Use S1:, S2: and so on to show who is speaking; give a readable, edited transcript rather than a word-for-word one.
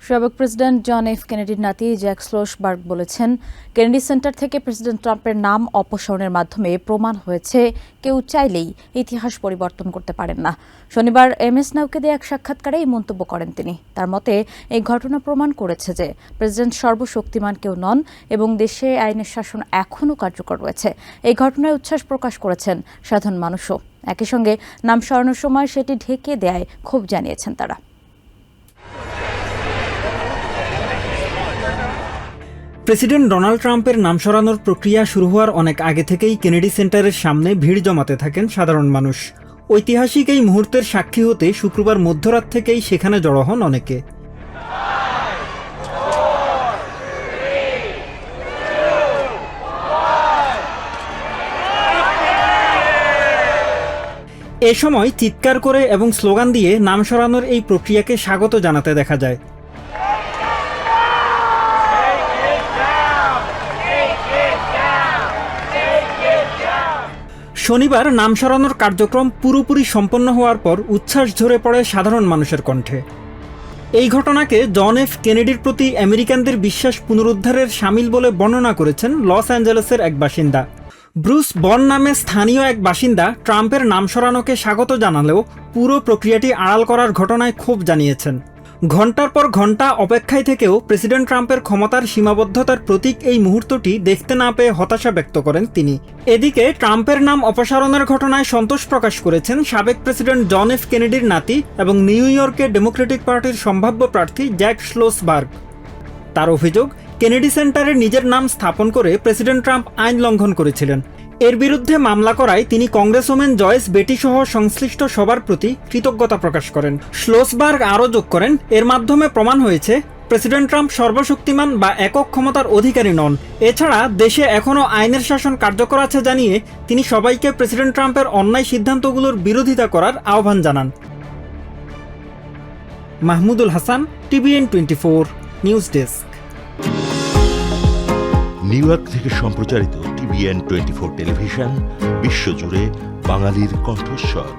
S1: সাবেক president John F কেনেডির নাতি Jack স্লোসবার্গ বলেছেন, কেনেডি সেন্টার থেকে প্রেসিডেন্ট ট্রাম্পের নাম অপসারণের মাধ্যমে প্রমাণ হয়েছে কেউ চাইলেই ইতিহাস পরিবর্তন করতে পারেন না। শনিবার এমএস নাউকে দেয়া এক সাক্ষাৎকারে এই মন্তব্য করেন তিনি। তার মতে, এই ঘটনা প্রমাণ করেছে যে প্রেসিডেন্ট সর্বশক্তিমান কেউ নন এবং দেশে আইনের শাসন এখনও কার্যকর রয়েছে। এই ঘটনায় উচ্ছ্বাস প্রকাশ করেছেন সাধারণ মানুষও। একই সঙ্গে নাম সরানোর সময় সেটি ঢেকে দেয়ায় ক্ষোভ জানিয়েছেন তারা।
S2: প্রেসিডেন্ট ডোনাল্ড ট্রাম্পের নাম সরানোর প্রক্রিয়া শুরু হওয়ার অনেক আগে থেকেই কেনেডি সেন্টারের সামনে ভিড় জমাতে থাকেন সাধারণ মানুষ। ঐতিহাসিক এই মুহূর্তের সাক্ষী হতে শুক্রবার মধ্যরাত থেকেই সেখানে জড়ো হন অনেকে। এ সময় চিৎকার করে এবং স্লোগান দিয়ে নাম সরানোর এই প্রক্রিয়াকে স্বাগত জানাতে দেখা যায়। শনিবার নাম সরানোর কার্যক্রম পুরোপুরি সম্পন্ন হওয়ার পর উচ্ছ্বাস ঝরে পড়ে সাধারণ মানুষের কণ্ঠে। এই ঘটনাকে জন এফ কেনেডির প্রতি আমেরিকানদের বিশ্বাস পুনরুদ্ধারের শামিল বলে বর্ণনা করেছেন লস অ্যাঞ্জেলেসের এক বাসিন্দা। ব্রুস বন নামে স্থানীয় এক বাসিন্দা ট্রাম্পের নাম সরানোকে স্বাগত জানালেও পুরো প্রক্রিয়াটি আড়াল করার ঘটনায় ক্ষোভ জানিয়েছেন। ঘণ্টার পর ঘণ্টা অপেক্ষায় থেকেও প্রেসিডেন্ট ট্রাম্পের ক্ষমতার সীমাবদ্ধতার প্রতীক এই মুহূর্তটি দেখতে না পেয়ে হতাশা ব্যক্ত করেন তিনি। এদিকে ট্রাম্পের নাম অপসারণের ঘটনায় সন্তোষ প্রকাশ করেছেন সাবেক প্রেসিডেন্ট জন এফ কেনেডির নাতি এবং নিউ ইয়র্কে ডেমোক্রেটিক পার্টির সম্ভাব্য প্রার্থী জ্যাক স্লোসবার্গ। তার অভিযোগ, কেনেডি সেন্টারে নিজের নাম স্থাপন করে প্রেসিডেন্ট ট্রাম্প আইন লঙ্ঘন করেছিলেন। এর বিরুদ্ধে মামলা করায় তিনি কংগ্রেসওম্যান জয়েস বেটি সহ সংশ্লিষ্ট সবার প্রতি কৃতজ্ঞতা প্রকাশ করেন। স্লোসবার্গ আরও যোগ করেন, এর মাধ্যমে প্রমাণ হয়েছে প্রেসিডেন্ট ট্রাম্প সর্বশক্তিমান বা একক ক্ষমতার অধিকারী নন। এছাড়া দেশে এখনও আইনের শাসন কার্যকর আছে জানিয়ে তিনি সবাইকে প্রেসিডেন্ট ট্রাম্পের অন্যায় সিদ্ধান্তগুলোর বিরোধিতা করার আহ্বান জানান। Mahmudul Hasan, TVN 24 news desk.
S3: New York থেকে সম্প্রচারিত টিভিএন 24 টেলিভিশন বিশ্বজুড়ে বাঙালির কণ্ঠস্বর।